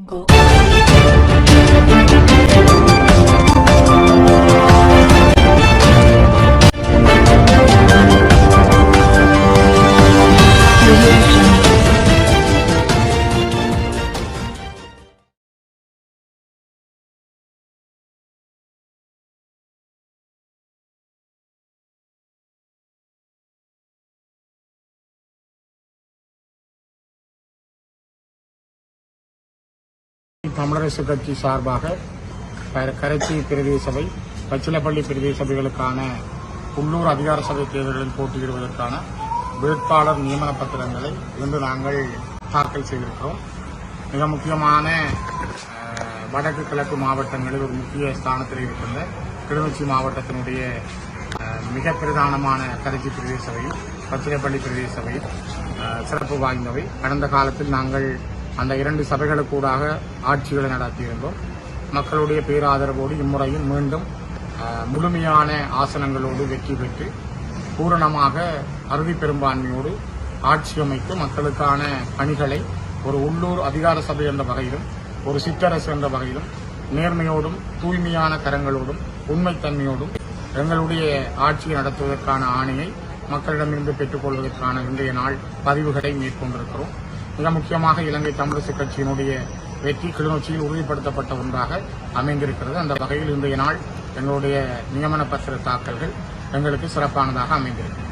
Jungle. Tamilarasu கட்சி சார்பாக கரைச்சி பிரதேச சபை, பச்சிலப்பள்ளி பிரதேச சபைகளுக்கான உள்ளூர் அதிகார சபை தேர்தல்களில் போட்டியிடுவதற்கான வேட்பாளர் நியமன பத்திரங்களை இன்று நாங்கள் தாக்கல் செய்திருக்கிறோம். மிக முக்கியமான வடக்கு கிழக்கு மாவட்டங்களில் ஒரு முக்கிய ஸ்தானத்தில் இருக்கின்ற கிளிநொச்சி மாவட்டத்தினுடைய மிக பிரதானமான கரைச்சி பிரதேச சபையும் பச்சிலப்பள்ளி பிரதேச சபையும் சிறப்பு வாய்ந்தவை. கடந்த காலத்தில் நாங்கள் அந்த இரண்டு சபைகளுக்கூடாக ஆட்சிகளை நடத்தியிருந்தோம். மக்களுடைய பேராதரவோடு இம்முறையும் மீண்டும் முழுமையான ஆசனங்களோடு வெற்றி பெற்று பூரணமாக அறுதி பெரும்பான்மையோடு ஆட்சி அமைத்து மக்களுக்கான பணிகளை ஒரு உள்ளூர் அதிகார சபை என்ற வகையிலும் ஒரு சிற்றரசு என்ற வகையிலும் நேர்மையோடும் தூய்மையான கரங்களோடும் உண்மைத்தன்மையோடும் எங்களுடைய ஆட்சியை நடத்துவதற்கான ஆணையை மக்களிடமிருந்து பெற்றுக் கொள்வதற்கான இன்றைய நாள் பதிவுகளை மேற்கொண்டிருக்கிறோம். மிக முக்கியமாக இலங்கை தமிழரசு கட்சியினுடைய வெற்றி கிளிநொச்சியில் உறுதிப்படுத்தப்பட்ட ஒன்றாக அமைந்திருக்கிறது. அந்த வகையில் இன்றைய நாள் எங்களுடைய நியமன பத்திர தாக்கல்கள் எங்களுக்கு சிறப்பானதாக அமைந்திருக்கிறது.